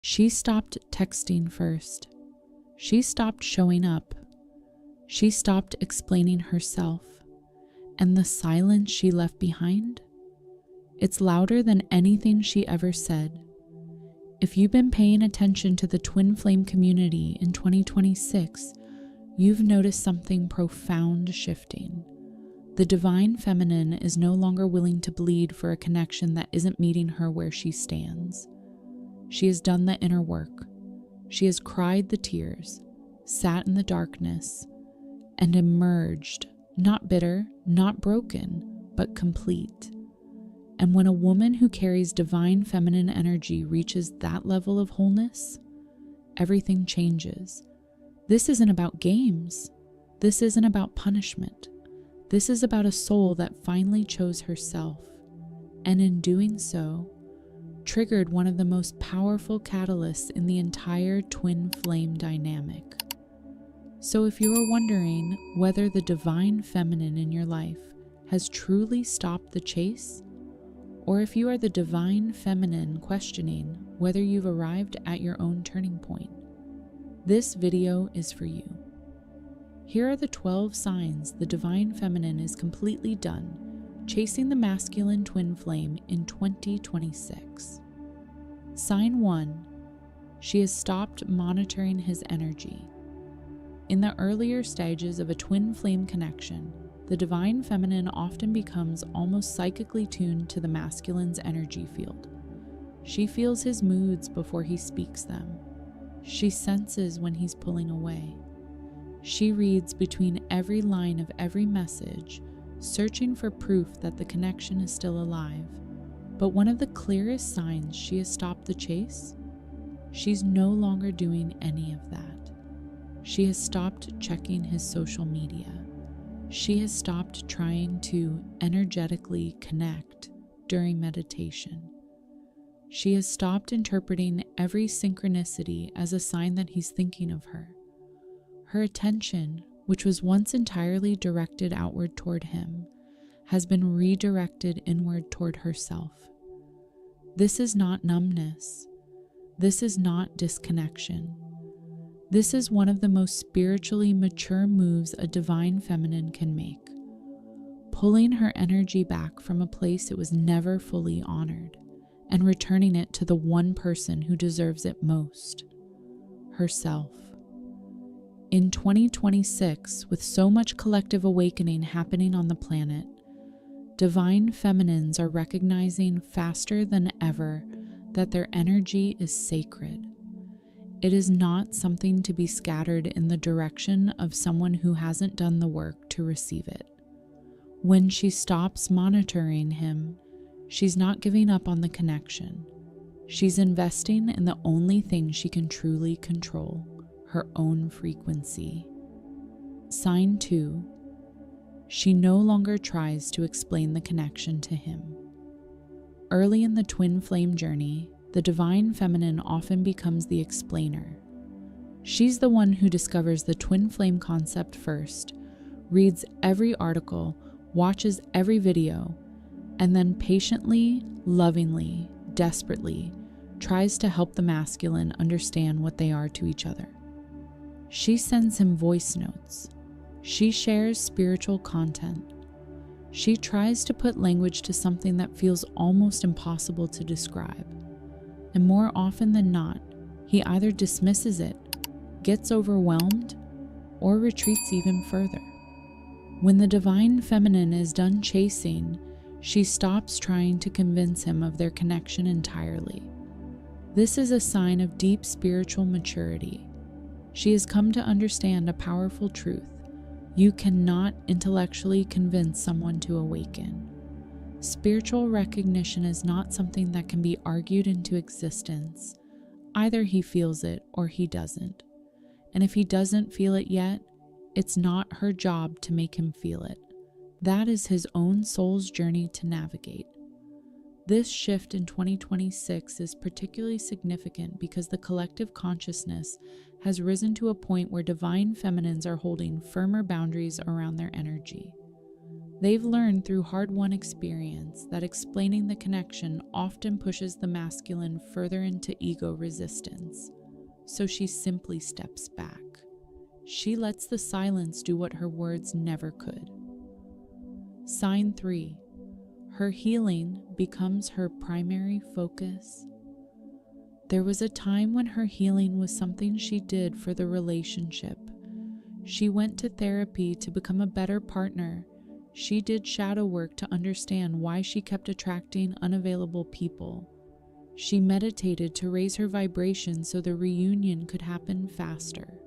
She stopped texting first. She stopped showing up. She stopped explaining herself. And the silence she left behind? It's louder than anything she ever said. If you've been paying attention to the twin flame community in 2026, you've noticed something profound shifting. The divine feminine is no longer willing to bleed for a connection that isn't meeting her where she stands. She has done the inner work. She has cried the tears, sat in the darkness, and emerged, not bitter, not broken, but complete. And when a woman who carries divine feminine energy reaches that level of wholeness, everything changes. This isn't about games. This isn't about punishment. This is about a soul that finally chose herself, and in doing so, triggered one of the most powerful catalysts in the entire twin flame dynamic. So if you are wondering whether the divine feminine in your life has truly stopped the chase, or if you are the divine feminine questioning whether you've arrived at your own turning point, this video is for you. Here are the 12 signs the divine feminine is completely done chasing the masculine twin flame in 2026. Sign 1. She has stopped monitoring his energy. In the earlier stages of a twin flame connection, the divine feminine often becomes almost psychically tuned to the masculine's energy field. She feels his moods before he speaks them. She senses when he's pulling away. She reads between every line of every message, searching for proof that the connection is still alive. But one of the clearest signs she has stopped the chase? She's no longer doing any of that. She has stopped checking his social media. She has stopped trying to energetically connect during meditation. She has stopped interpreting every synchronicity as a sign that he's thinking of her. Her attention, which was once entirely directed outward toward him, has been redirected inward toward herself. This is not numbness. This is not disconnection. This is one of the most spiritually mature moves a divine feminine can make, pulling her energy back from a place it was never fully honored and returning it to the one person who deserves it most, herself. In 2026, with so much collective awakening happening on the planet, divine feminines are recognizing faster than ever that their energy is sacred. It is not something to be scattered in the direction of someone who hasn't done the work to receive it. When she stops monitoring him, she's not giving up on the connection. She's investing in the only thing she can truly control, her own frequency. Sign 2. She no longer tries to explain the connection to him. Early in the twin flame journey, the divine feminine often becomes the explainer. She's the one who discovers the twin flame concept first, reads every article, watches every video, and then patiently, lovingly, desperately tries to help the masculine understand what they are to each other. She sends him voice notes. She shares spiritual content. She tries to put language to something that feels almost impossible to describe. And more often than not, he either dismisses it, gets overwhelmed, or retreats even further. When the divine feminine is done chasing, she stops trying to convince him of their connection entirely. This is a sign of deep spiritual maturity. She has come to understand a powerful truth. You cannot intellectually convince someone to awaken. Spiritual recognition is not something that can be argued into existence. Either he feels it or he doesn't. And if he doesn't feel it yet, it's not her job to make him feel it. That is his own soul's journey to navigate. This shift in 2026 is particularly significant because the collective consciousness has risen to a point where divine feminines are holding firmer boundaries around their energy. They've learned through hard-won experience that explaining the connection often pushes the masculine further into ego resistance, so she simply steps back. She lets the silence do what her words never could. Sign 3. Her healing becomes her primary focus. There was a time when her healing was something she did for the relationship. She went to therapy to become a better partner. She did shadow work to understand why she kept attracting unavailable people. She meditated to raise her vibration so the reunion could happen faster.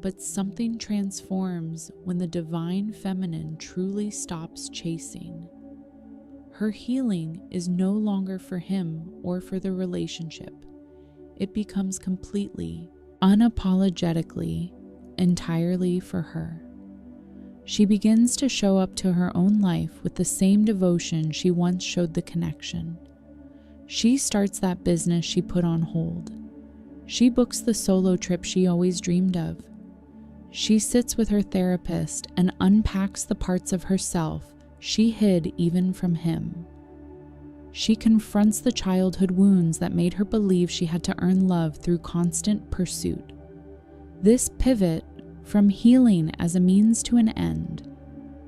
But something transforms when the divine feminine truly stops chasing. Her healing is no longer for him or for the relationship. It becomes completely, unapologetically, entirely for her. She begins to show up to her own life with the same devotion she once showed the connection. She starts that business she put on hold. She books the solo trip she always dreamed of. She sits with her therapist and unpacks the parts of herself she hid even from him. She confronts the childhood wounds that made her believe she had to earn love through constant pursuit. This pivot from healing as a means to an end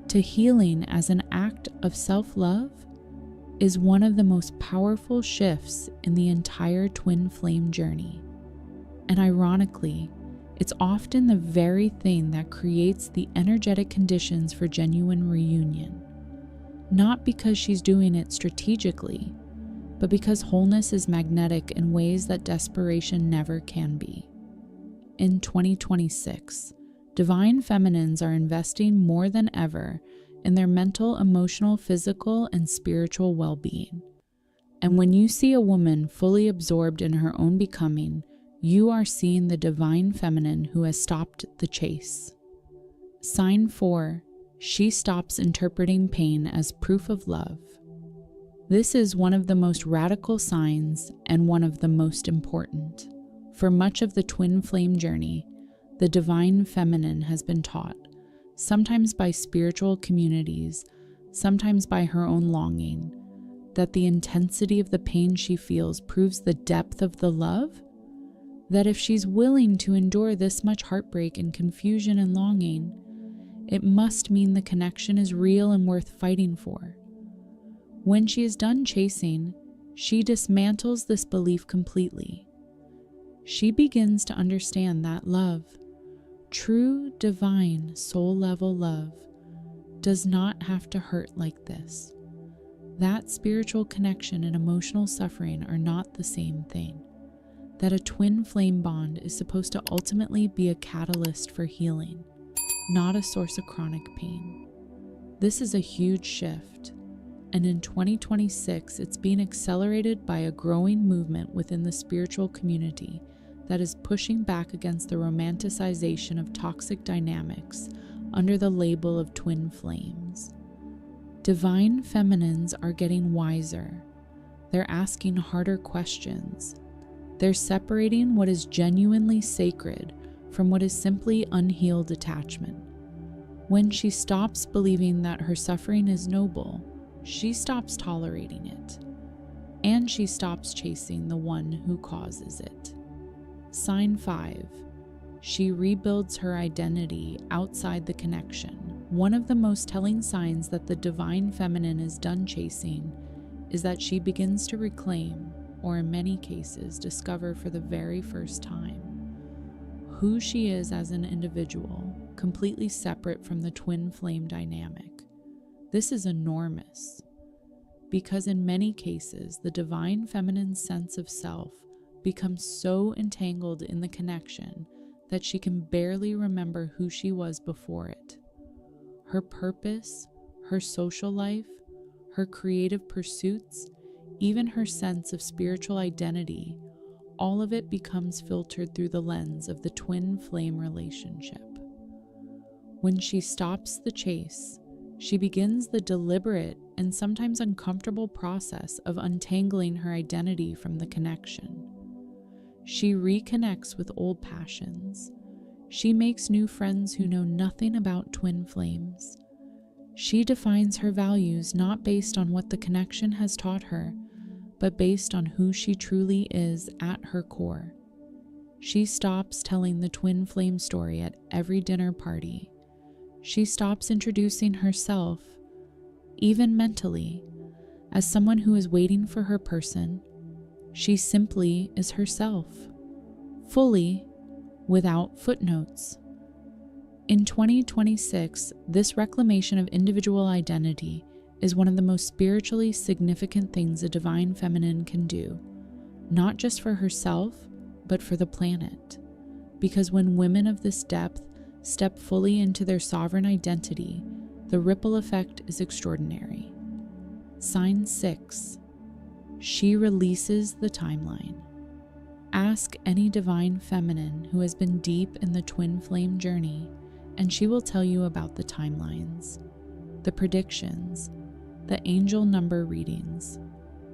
to healing as an act of self-love is one of the most powerful shifts in the entire twin flame journey. And ironically, it's often the very thing that creates the energetic conditions for genuine reunion. Not because she's doing it strategically, but because wholeness is magnetic in ways that desperation never can be. In 2026, divine feminines are investing more than ever in their mental, emotional, physical, and spiritual well-being. And when you see a woman fully absorbed in her own becoming, you are seeing the divine feminine who has stopped the chase. Sign 4. She stops interpreting pain as proof of love. This is one of the most radical signs and one of the most important. For much of the twin flame journey, the divine feminine has been taught, sometimes by spiritual communities, sometimes by her own longing, that the intensity of the pain she feels proves the depth of the love, that if she's willing to endure this much heartbreak and confusion and longing, it must mean the connection is real and worth fighting for. When she is done chasing, she dismantles this belief completely. She begins to understand that love, true, divine, soul-level love, does not have to hurt like this. That spiritual connection and emotional suffering are not the same thing. That a twin flame bond is supposed to ultimately be a catalyst for healing, not a source of chronic pain. This is a huge shift, and in 2026, it's being accelerated by a growing movement within the spiritual community that is pushing back against the romanticization of toxic dynamics under the label of twin flames. Divine feminines are getting wiser. They're asking harder questions. They're separating what is genuinely sacred from what is simply unhealed attachment. When she stops believing that her suffering is noble, she stops tolerating it, and she stops chasing the one who causes it. Sign 5. She rebuilds her identity outside the connection. One of the most telling signs that the divine feminine is done chasing is that she begins to reclaim, or in many cases, discover for the very first time, who she is as an individual, completely separate from the twin flame dynamic. This is enormous, because in many cases, the divine feminine's sense of self becomes so entangled in the connection that she can barely remember who she was before it. Her purpose, her social life, her creative pursuits, even her sense of spiritual identity, all of it becomes filtered through the lens of the twin flame relationship. When she stops the chase, she begins the deliberate and sometimes uncomfortable process of untangling her identity from the connection. She reconnects with old passions. She makes new friends who know nothing about twin flames. She defines her values not based on what the connection has taught her, but based on who she truly is at her core. She stops telling the twin flame story at every dinner party. She stops introducing herself, even mentally, as someone who is waiting for her person. She simply is herself, fully, without footnotes. In 2026, this reclamation of individual identity is one of the most spiritually significant things a divine feminine can do, not just for herself, but for the planet. Because when women of this depth step fully into their sovereign identity, the ripple effect is extraordinary. Sign 6. She releases the timeline. Ask any divine feminine who has been deep in the twin flame journey, and she will tell you about the timelines, the predictions, the angel number readings.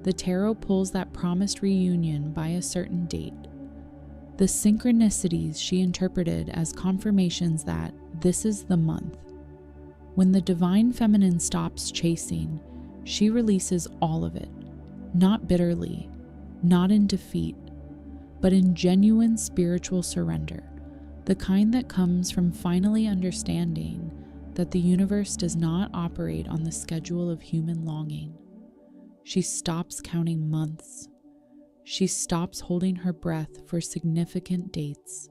The tarot pulls that promised reunion by a certain date. The synchronicities she interpreted as confirmations that this is the month. When the divine feminine stops chasing, she releases all of it, not bitterly, not in defeat, but in genuine spiritual surrender, the kind that comes from finally understanding that the universe does not operate on the schedule of human longing. She stops counting months. She stops holding her breath for significant dates.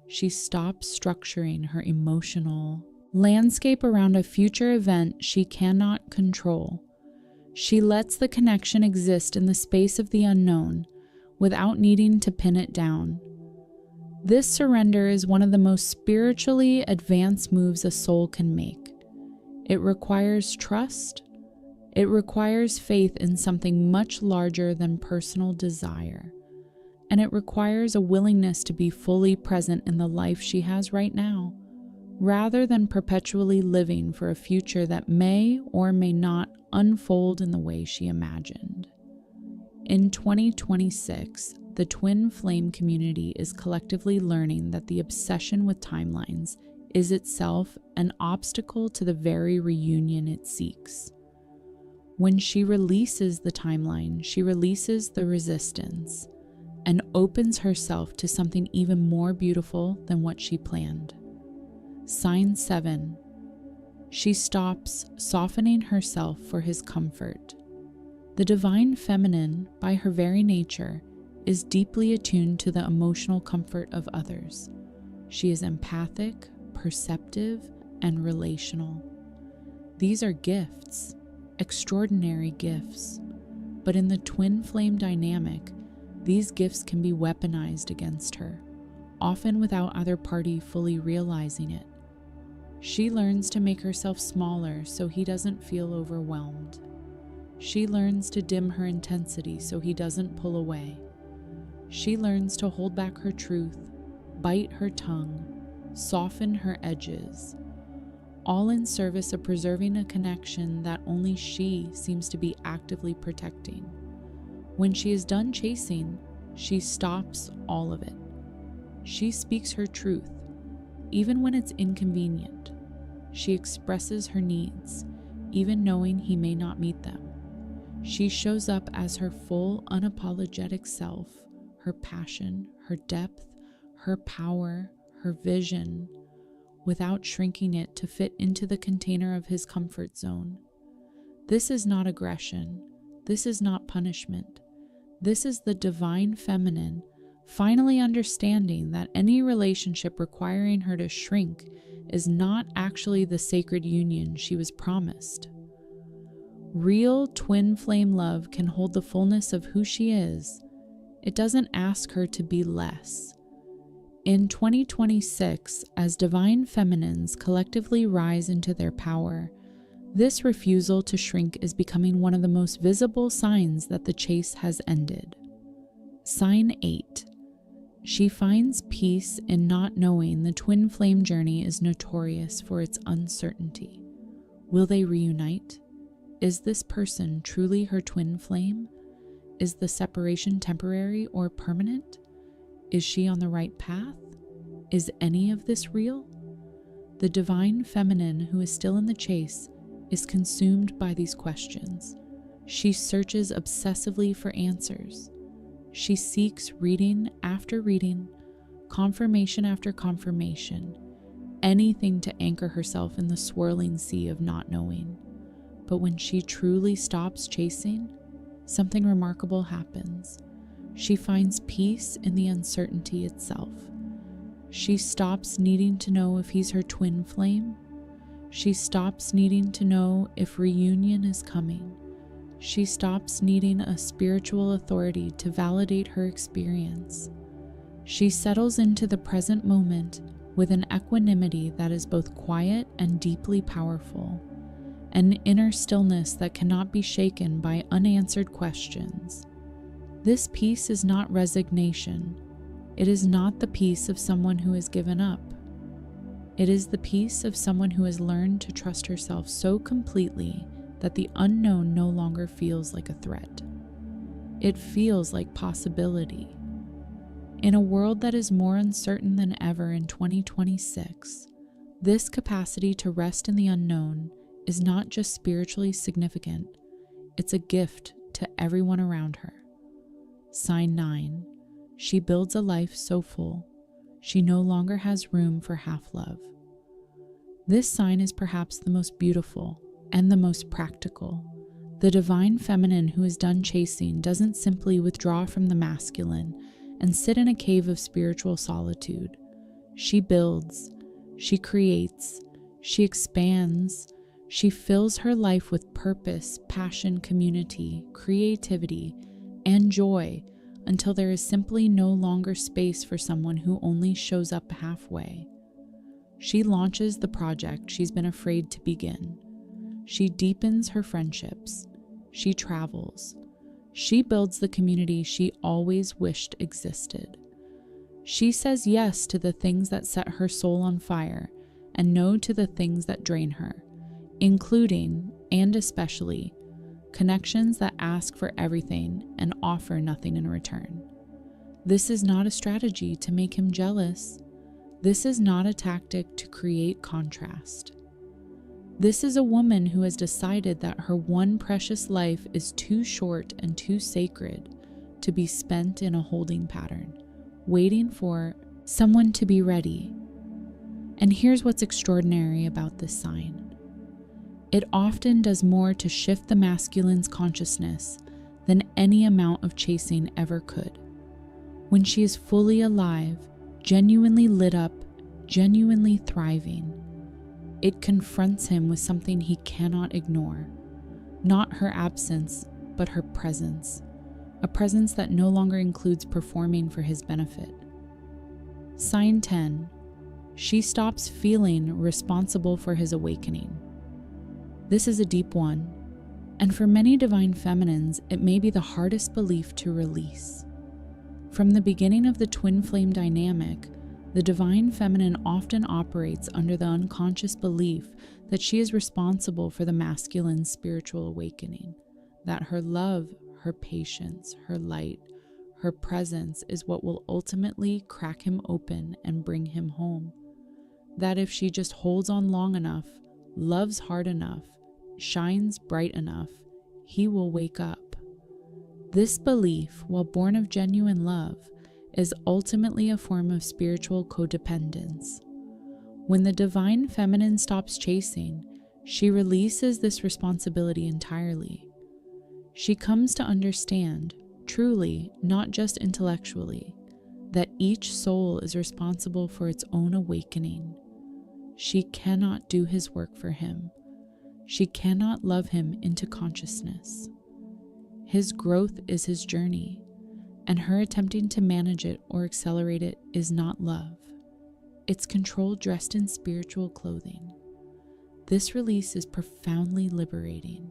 She stops structuring her emotional landscape around a future event she cannot control. She lets the connection exist in the space of the unknown without needing to pin it down. This surrender is one of the most spiritually advanced moves a soul can make. It requires trust. It requires faith in something much larger than personal desire. And it requires a willingness to be fully present in the life she has right now, rather than perpetually living for a future that may or may not unfold in the way she imagined. In 2026, the twin flame community is collectively learning that the obsession with timelines is itself an obstacle to the very reunion it seeks. When she releases the timeline, she releases the resistance and opens herself to something even more beautiful than what she planned. Sign 7. She stops softening herself for his comfort. The divine feminine, by her very nature, is deeply attuned to the emotional comfort of others. She is empathic, perceptive, and relational. These are gifts, extraordinary gifts. But in the twin flame dynamic, these gifts can be weaponized against her, often without either party fully realizing it. She learns to make herself smaller so he doesn't feel overwhelmed. She learns to dim her intensity so he doesn't pull away. She learns to hold back her truth, bite her tongue, soften her edges, all in service of preserving a connection that only she seems to be actively protecting. When she is done chasing, she stops all of it. She speaks her truth, even when it's inconvenient. She expresses her needs, even knowing he may not meet them. She shows up as her full, unapologetic self, her passion, her depth, her power, her vision, without shrinking it to fit into the container of his comfort zone. This is not aggression. This is not punishment. This is the divine feminine finally understanding that any relationship requiring her to shrink is not actually the sacred union she was promised. Real twin flame love can hold the fullness of who she is. It doesn't ask her to be less. In 2026, as divine feminines collectively rise into their power, this refusal to shrink is becoming one of the most visible signs that the chase has ended. Sign 8. She finds peace in not knowing the twin flame journey is notorious for its uncertainty. Will they reunite? Is this person truly her twin flame? Is the separation temporary or permanent? Is she on the right path? Is any of this real? The divine feminine who is still in the chase is consumed by these questions. She searches obsessively for answers. She seeks reading after reading, confirmation after confirmation, anything to anchor herself in the swirling sea of not knowing. But when she truly stops chasing, something remarkable happens. She finds peace in the uncertainty itself. She stops needing to know if he's her twin flame. She stops needing to know if reunion is coming. She stops needing a spiritual authority to validate her experience. She settles into the present moment with an equanimity that is both quiet and deeply powerful, an inner stillness that cannot be shaken by unanswered questions. This peace is not resignation. It is not the peace of someone who has given up. It is the peace of someone who has learned to trust herself so completely that the unknown no longer feels like a threat. It feels like possibility. In a world that is more uncertain than ever in 2026, this capacity to rest in the unknown is not just spiritually significant, it's a gift to everyone around her. Sign 9. She builds a life so full, she no longer has room for half-love. This sign is perhaps the most beautiful and the most practical. The divine feminine who is done chasing doesn't simply withdraw from the masculine and sit in a cave of spiritual solitude. She builds, she creates, she expands, she fills her life with purpose, passion, community, creativity, and joy until there is simply no longer space for someone who only shows up halfway. She launches the project she's been afraid to begin. She deepens her friendships. She travels. She builds the community she always wished existed. She says yes to the things that set her soul on fire and no to the things that drain her, including, and especially, connections that ask for everything and offer nothing in return. This is not a strategy to make him jealous. This is not a tactic to create contrast. This is a woman who has decided that her one precious life is too short and too sacred to be spent in a holding pattern, waiting for someone to be ready. And here's what's extraordinary about this sign. It often does more to shift the masculine's consciousness than any amount of chasing ever could. When she is fully alive, genuinely lit up, genuinely thriving, it confronts him with something he cannot ignore. Not her absence, but her presence. A presence that no longer includes performing for his benefit. Sign 10. She stops feeling responsible for his awakening. This is a deep one, and for many divine feminines, it may be the hardest belief to release. From the beginning of the twin flame dynamic, the divine feminine often operates under the unconscious belief that she is responsible for the masculine spiritual awakening, that her love, her patience, her light, her presence is what will ultimately crack him open and bring him home. That if she just holds on long enough, loves hard enough, shines bright enough, he will wake up. This belief, while born of genuine love, is ultimately a form of spiritual codependence. When the divine feminine stops chasing, she releases this responsibility entirely. She comes to understand, truly, not just intellectually, that each soul is responsible for its own awakening. She cannot do his work for him. She cannot love him into consciousness. His growth is his journey, and her attempting to manage it or accelerate it is not love. It's control dressed in spiritual clothing. This release is profoundly liberating,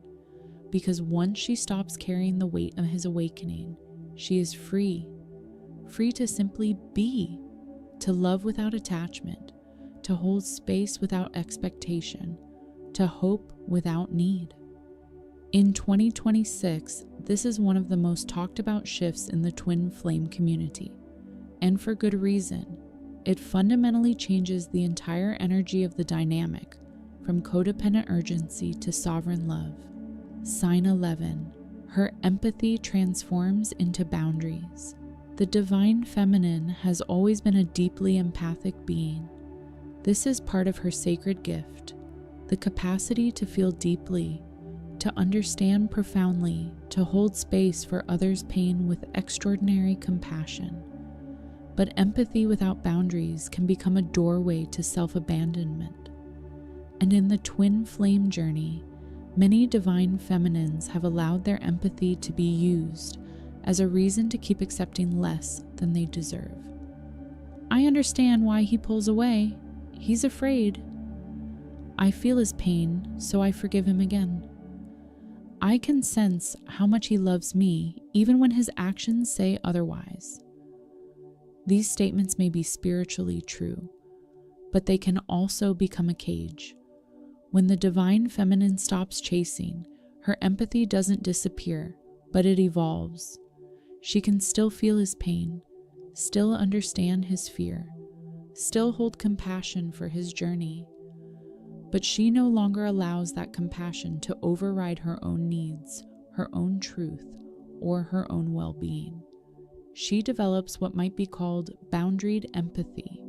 because once she stops carrying the weight of his awakening, she is free to simply be, to love without attachment, to hold space without expectation, to hope without need. In 2026, this is one of the most talked about shifts in the twin flame community, and for good reason. It fundamentally changes the entire energy of the dynamic, from codependent urgency to sovereign love. Sign 11. Her empathy transforms into boundaries. The divine feminine has always been a deeply empathic being. This is part of her sacred gift, the capacity to feel deeply, to understand profoundly, to hold space for others' pain with extraordinary compassion. But empathy without boundaries can become a doorway to self-abandonment. And in the twin flame journey, many divine feminines have allowed their empathy to be used as a reason to keep accepting less than they deserve. I understand why he pulls away. He's afraid. I feel his pain, so I forgive him again. I can sense how much he loves me, even when his actions say otherwise. These statements may be spiritually true, but they can also become a cage. When the divine feminine stops chasing, her empathy doesn't disappear, but it evolves. She can still feel his pain, still understand his fear, still hold compassion for his journey, but she no longer allows that compassion to override her own needs, her own truth, or her own well-being. She develops what might be called boundaried empathy,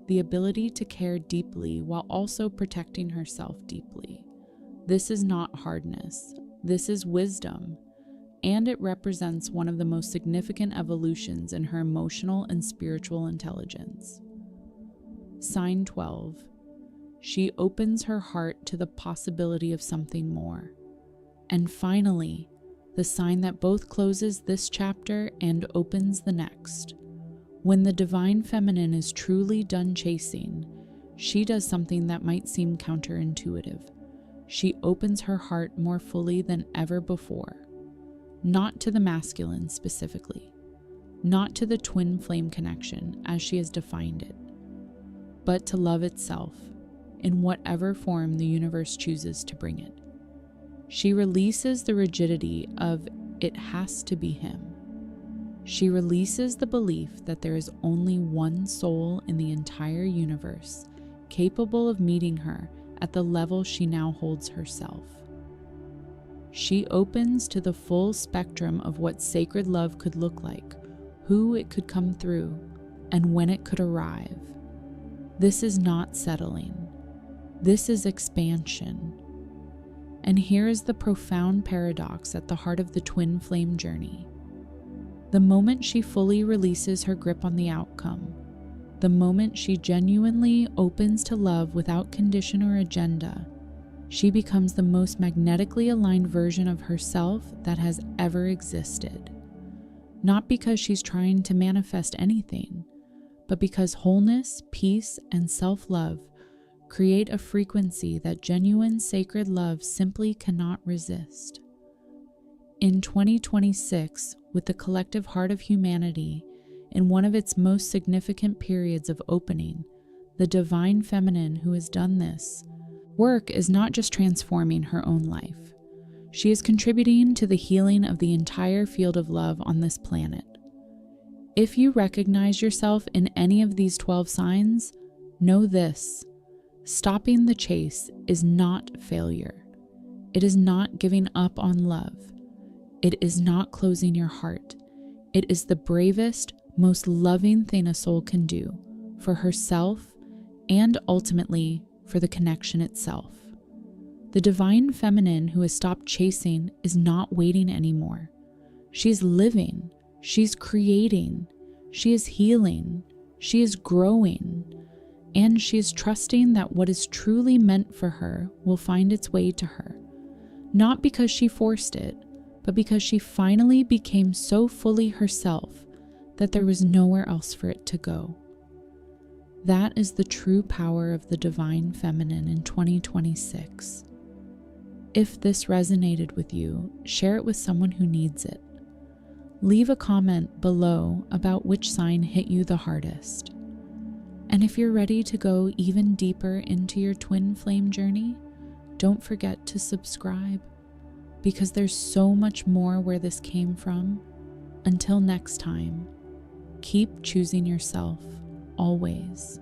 the ability to care deeply while also protecting herself deeply. This is not hardness. This is wisdom, and it represents one of the most significant evolutions in her emotional and spiritual intelligence. Sign 12. She opens her heart to the possibility of something more. And finally, the sign that both closes this chapter and opens the next. When the divine feminine is truly done chasing, she does something that might seem counterintuitive. She opens her heart more fully than ever before. Not to the masculine specifically, not to the twin flame connection as she has defined it, but to love itself in whatever form the universe chooses to bring it. She releases the rigidity of it has to be him. She releases the belief that there is only one soul in the entire universe capable of meeting her at the level she now holds herself. She opens to the full spectrum of what sacred love could look like, who it could come through, and when it could arrive. This is not settling. This is expansion. And here is the profound paradox at the heart of the twin flame journey. The moment she fully releases her grip on the outcome, the moment she genuinely opens to love without condition or agenda, she becomes the most magnetically aligned version of herself that has ever existed. Not because she's trying to manifest anything, but because wholeness, peace, and self-love create a frequency that genuine sacred love simply cannot resist. In 2026, with the collective heart of humanity in one of its most significant periods of opening, the divine feminine who has done this work is not just transforming her own life. She is contributing to the healing of the entire field of love on this planet. If you recognize yourself in any of these 12 signs, know this: stopping the chase is not failure. It is not giving up on love. It is not closing your heart. It is the bravest, most loving thing a soul can do for herself and ultimately for the connection itself. The divine feminine who has stopped chasing is not waiting anymore. She's living. She's creating. She is healing. She is growing. And she is trusting that what is truly meant for her will find its way to her. Not because she forced it, but because she finally became so fully herself that there was nowhere else for it to go. That is the true power of the divine feminine in 2026. If this resonated with you, share it with someone who needs it. Leave a comment below about which sign hit you the hardest. And if you're ready to go even deeper into your twin flame journey, don't forget to subscribe, because there's so much more where this came from. Until next time, keep choosing yourself, always.